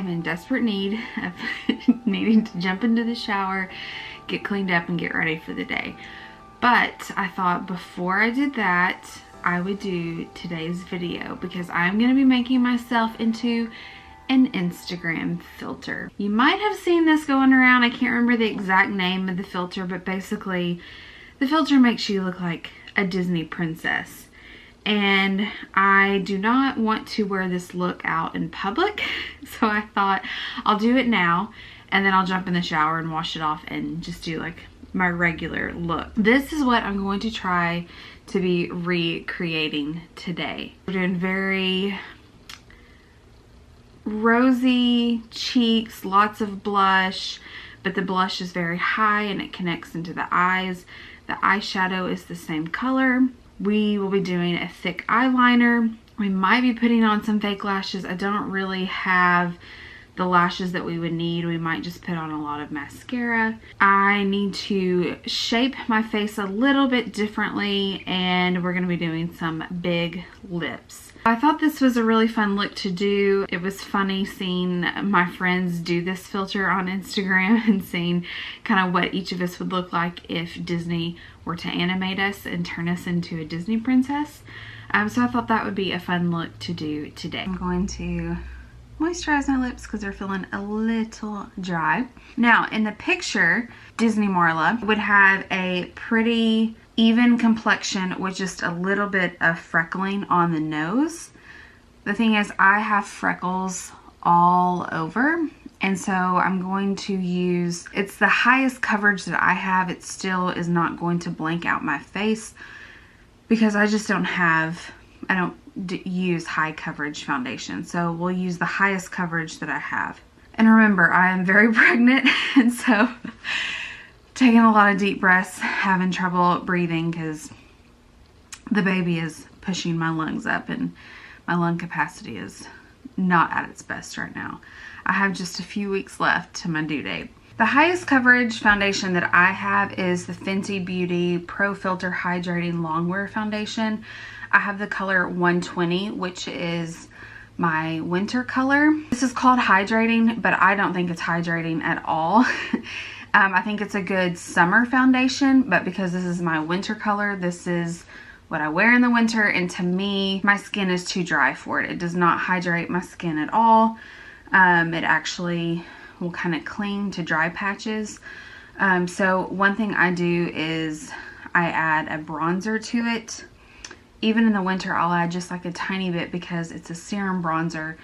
am in desperate need of needing to jump into the shower, get cleaned up, and get ready for the day. But I thought before I did that, I would do today's video because I'm going to be making myself into an Instagram filter. You might have seen this going around. I can't remember the exact name of the filter, but basically the filter makes you look like a Disney princess. And I do not want to wear this look out in public, so I thought I'll do it now and then I'll jump in the shower and wash it off and just do like my regular look. This is what I'm going to try to be recreating today. We're doing very rosy cheeks, lots of blush, but the blush is very high and it connects into the eyes. The eyeshadow is the same color. We will be doing a thick eyeliner. We might be putting on some fake lashes. I don't really have the lashes that we would need. We might just put on a lot of mascara. I need to shape my face a little bit differently, and we're going to be doing some big lips. I thought this was a really fun look to do. It was funny seeing my friends do this filter on Instagram and seeing kind of what each of us would look like if Disney were to animate us and turn us into a Disney princess. So I thought that would be a fun look to do today. I'm going to moisturize my lips because they're feeling a little dry. Now, in the picture, Disney Marla would have a pretty even complexion with just a little bit of freckling on the nose. The thing is, I have freckles all over, and so I'm going to use, it's the highest coverage that I have. It still is not going to blank out my face because I just don't have, I don't use high coverage foundation. So we'll use the highest coverage that I have. And remember, I am very pregnant, and so taking a lot of deep breaths, having trouble breathing because the baby is pushing my lungs up and my lung capacity is not at its best right now. I have just a few weeks left to my due date. The highest coverage foundation that I have is the Fenty Beauty Pro Filter Hydrating Longwear Foundation. I have the color 120, which is my winter color. This is called hydrating, but I don't think it's hydrating at all. I think it's a good summer foundation, but because this is my winter color, this is what I wear in the winter, and to me, my skin is too dry for it. It does not hydrate my skin at all. It actually will kind of cling to dry patches. So one thing I do is I add a bronzer to it. Even in the winter, I'll add just like a tiny bit because it's a serum bronzer,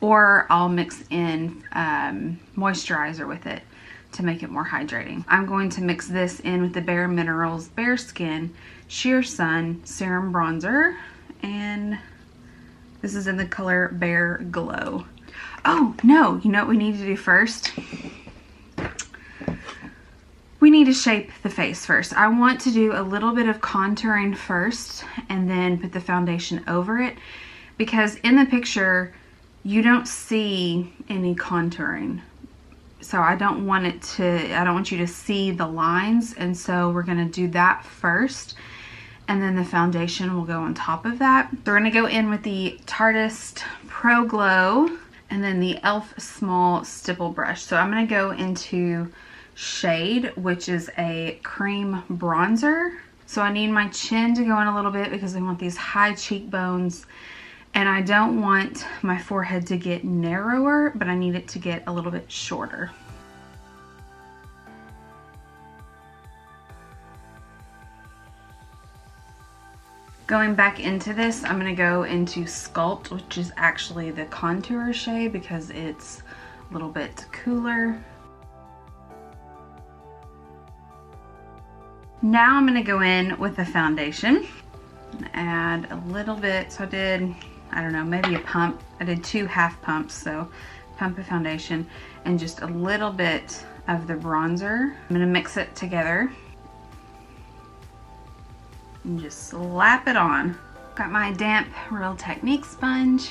or I'll mix in moisturizer with it to make it more hydrating. I'm going to mix this in with the Bare Minerals Bare Skin Sheer Sun Serum Bronzer, and this is in the color Bare Glow. Oh no, you know what we need to do first? We need to shape the face first. I want to do a little bit of contouring first and then put the foundation over it, because in the picture you don't see any contouring. So I don't want you to see the lines, and so we're gonna do that first, and then the foundation will go on top of that. So we're gonna go in with the Tarteist Pro Glow and then the e.l.f. Small Stipple Brush. So I'm gonna go into Shade, which is a cream bronzer. So I need my chin to go in a little bit because I want these high cheekbones, and I don't want my forehead to get narrower, but I need it to get a little bit shorter. Going back into this, I'm going to go into Sculpt, which is actually the contour shade because it's a little bit cooler. Now I'm going to go in with the foundation and add a little bit. So I did, I don't know, maybe a pump. I did 2 half pumps, so pump of foundation and just a little bit of the bronzer. I'm going to mix it together and just slap it on. Got my damp Real Technique sponge,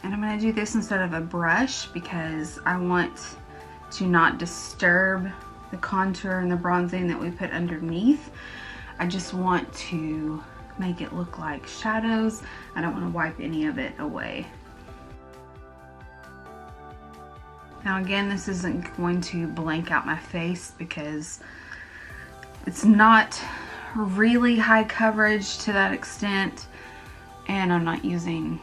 and I'm going to do this instead of a brush because I want to not disturb the contour and the bronzing that we put underneath. I just want to make it look like shadows. I don't want to wipe any of it away. Now again, this isn't going to blank out my face because it's not really high coverage to that extent, and I'm not using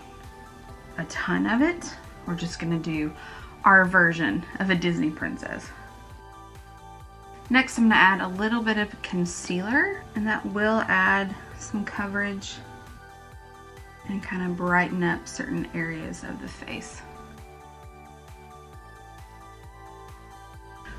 a ton of it. We're just gonna do our version of a Disney princess. Next, I'm gonna add a little bit of concealer, and that will add some coverage and kind of brighten up certain areas of the face.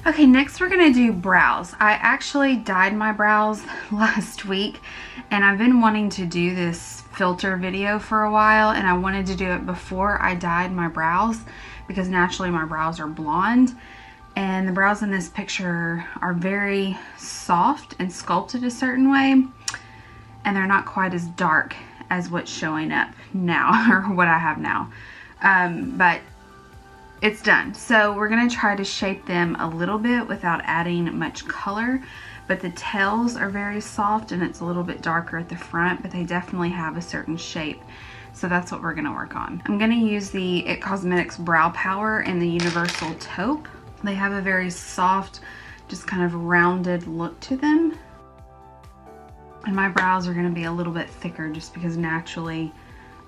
Okay, next we're gonna do brows. I actually dyed my brows last week, and I've been wanting to do this filter video for a while, and I wanted to do it before I dyed my brows because naturally my brows are blonde, and the brows in this picture are very soft and sculpted a certain way, and they're not quite as dark as what's showing up now or what I have now. But it's done. So we're gonna try to shape them a little bit without adding much color, but the tails are very soft and it's a little bit darker at the front, but they definitely have a certain shape. So that's what we're gonna work on. I'm gonna use the IT Cosmetics Brow Power in the Universal Taupe. They have a very soft, just kind of rounded look to them. And my brows are gonna be a little bit thicker just because naturally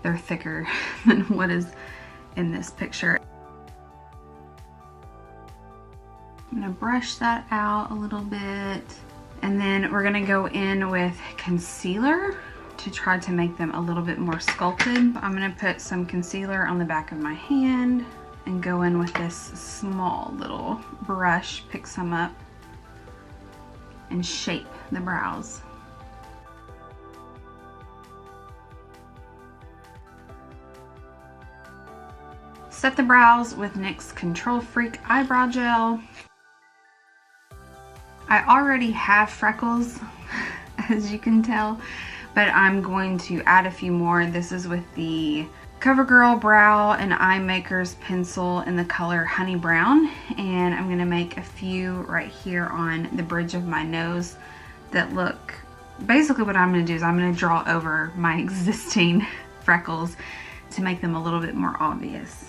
they're thicker than what is in this picture. I'm gonna brush that out a little bit, and then we're gonna go in with concealer to try to make them a little bit more sculpted. I'm gonna put some concealer on the back of my hand and go in with this small little brush, pick some up, and shape the brows. Set the brows with NYX Control Freak Eyebrow Gel. I already have freckles, as you can tell, but I'm going to add a few more. This is with the CoverGirl Brow and Eye Makers pencil in the color Honey Brown, and I'm gonna make a few right here on the bridge of my nose that look, basically what I'm gonna do is I'm gonna draw over my existing freckles to make them a little bit more obvious.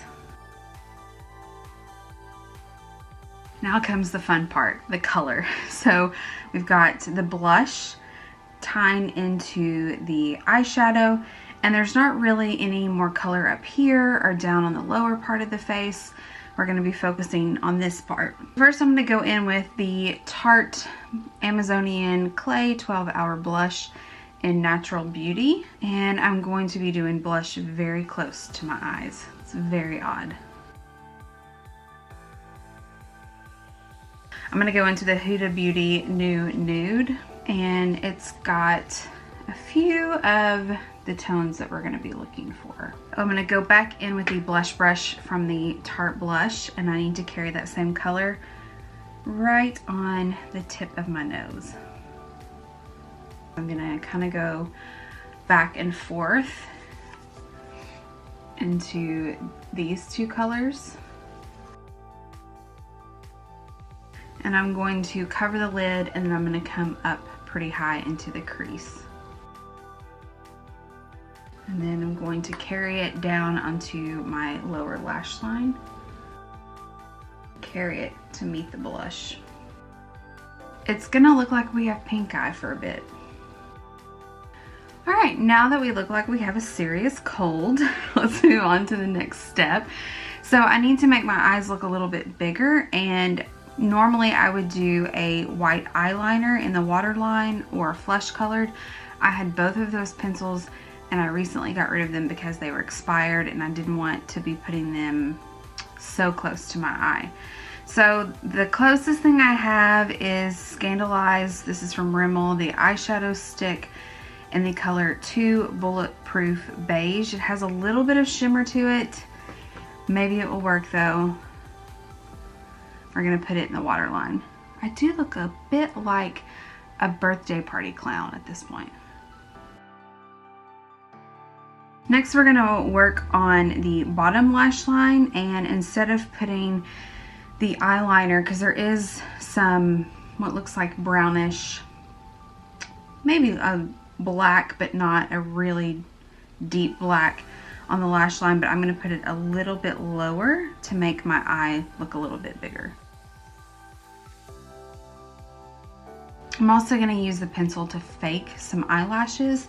Now comes the fun part, the color. So we've got the blush tying into the eyeshadow, and there's not really any more color up here or down on the lower part of the face. We're gonna be focusing on this part. First, I'm gonna go in with the Tarte Amazonian Clay 12-Hour Blush in Natural Beauty, and I'm going to be doing blush very close to my eyes. It's very odd. I'm gonna go into the Huda Beauty New Nude, and it's got a few of the tones that we're gonna be looking for. I'm gonna go back in with the blush brush from the Tarte Blush, and I need to carry that same color right on the tip of my nose. I'm gonna kind of go back and forth into these two colors. And I'm going to cover the lid, and then I'm going to come up pretty high into the crease. And then I'm going to carry it down onto my lower lash line. Carry it to meet the blush. It's going to look like we have pink eye for a bit. All right, now that we look like we have a serious cold, let's move on to the next step. So I need to make my eyes look a little bit bigger, and normally I would do a white eyeliner in the waterline or flesh colored. I had both of those pencils, and I recently got rid of them because they were expired and I didn't want to be putting them so close to my eye. So the closest thing I have is Scandalize. This is from Rimmel, the eyeshadow stick in the color 2 Bulletproof Beige. It has a little bit of shimmer to it. Maybe it will work though. We're gonna put it in the waterline. I do look a bit like a birthday party clown at this point. Next, we're gonna work on the bottom lash line, and instead of putting the eyeliner, because there is some what looks like brownish, maybe a black but not a really deep black on the lash line, but I'm going to put it a little bit lower to make my eye look a little bit bigger. I'm also going to use the pencil to fake some eyelashes.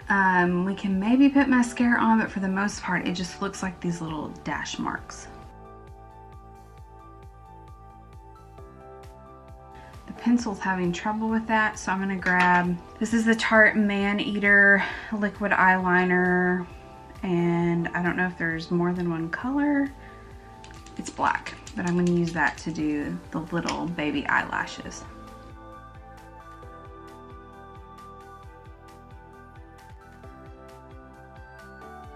We can maybe put mascara on, but for the most part, it just looks like these little dash marks. The pencil's having trouble with that, so I'm going to grab, this is the Tarte Man Eater liquid eyeliner, and I don't know if there's more than one color. It's black, but I'm going to use that to do the little baby eyelashes.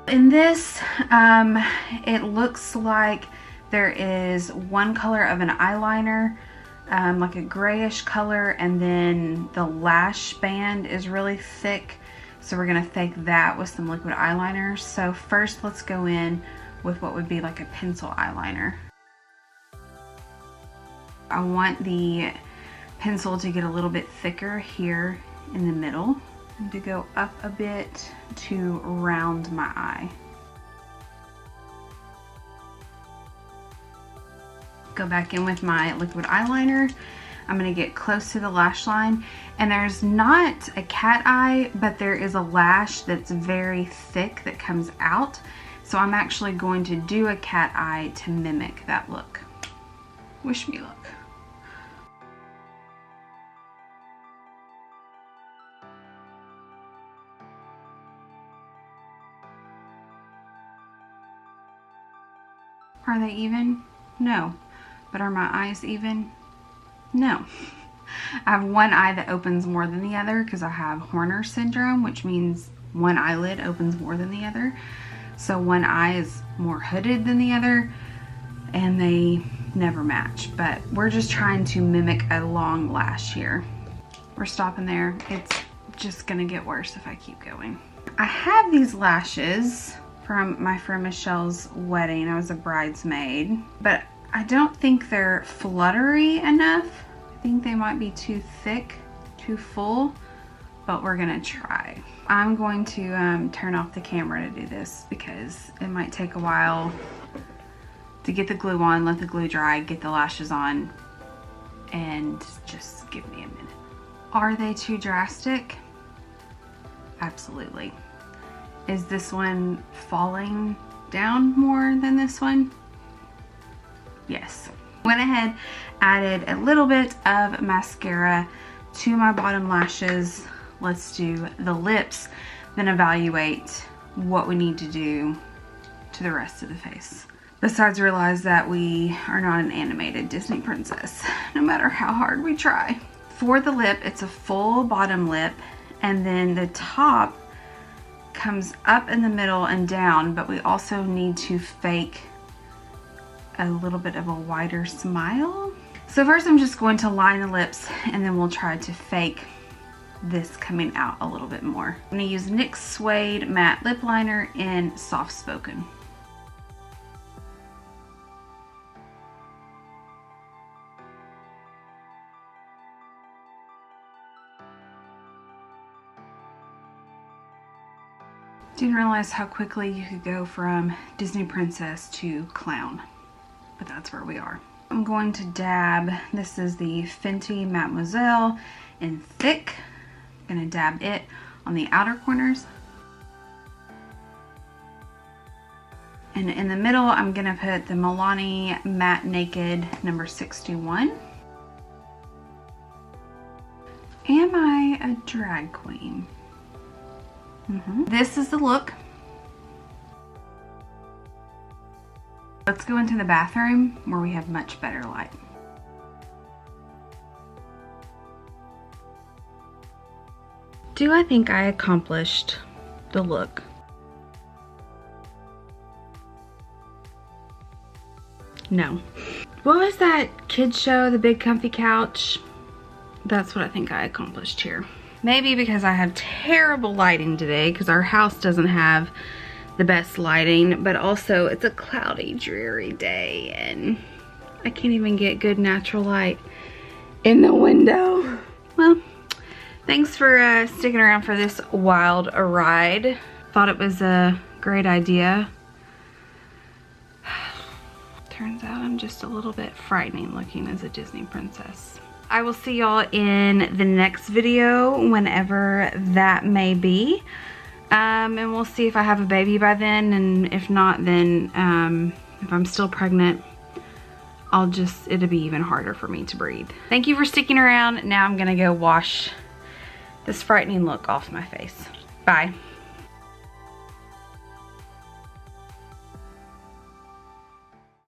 In this, it looks like there is one color of an eyeliner, like a grayish color, and then the lash band is really thick. So we're gonna fake that with some liquid eyeliner. So first let's go in with what would be like a pencil eyeliner. I want the pencil to get a little bit thicker here in the middle, and to go up a bit to round my eye. Go back in with my liquid eyeliner. I'm gonna get close to the lash line, and there's not a cat eye, but there is a lash that's very thick that comes out. So I'm actually going to do a cat eye to mimic that look. Wish me luck. Are they even? No. But are my eyes even? No. I have one eye that opens more than the other because I have Horner syndrome, which means one eyelid opens more than the other. So one eye is more hooded than the other, and they never match. But we're just trying to mimic a long lash here. We're stopping there. It's just gonna get worse if I keep going. I have these lashes from my friend Michelle's wedding. I was a bridesmaid, but I don't think they're fluttery enough. I think they might be too thick, too full, but we're gonna try. I'm going to turn off the camera to do this because it might take a while to get the glue on, let the glue dry, get the lashes on, and just give me a minute. Are they too drastic? Absolutely. Is this one falling down more than this one? Yes. Went ahead, added a little bit of mascara to my bottom lashes. Let's do the lips, then evaluate what we need to do to the rest of the face. Besides, realize that we are not an animated Disney princess, no matter how hard we try. For the lip, it's a full bottom lip, and then the top comes up in the middle and down, but we also need to fake a little bit of a wider smile. So first I'm just going to line the lips, and then we'll try to fake this coming out a little bit more. I'm going to use NYX Suede Matte Lip Liner in Soft Spoken. Didn't realize how quickly you could go from Disney princess to clown, but that's where we are. I'm going to dab, this is the Fenty Mademoiselle in Thick. I'm going to dab it on the outer corners. And in the middle, I'm going to put the Milani Matte Naked number 61. Am I a drag queen? This is the look. Let's go into the bathroom where we have much better light. Do I think I accomplished the look? No. What was that kids show, The Big Comfy Couch? That's what I think I accomplished here. Maybe because I have terrible lighting today, because our house doesn't have the best lighting, but also it's a cloudy, dreary day, and I can't even get good natural light in the window. Well, thanks for sticking around for this wild ride. Thought it was a great idea. Turns out I'm just a little bit frightening looking as a Disney princess. I will see y'all in the next video, whenever that may be. And we'll see if I have a baby by then, and if not, then if I'm still pregnant, it'll be even harder for me to breathe. Thank you for sticking around. Now I'm gonna go wash this frightening look off my face. Bye.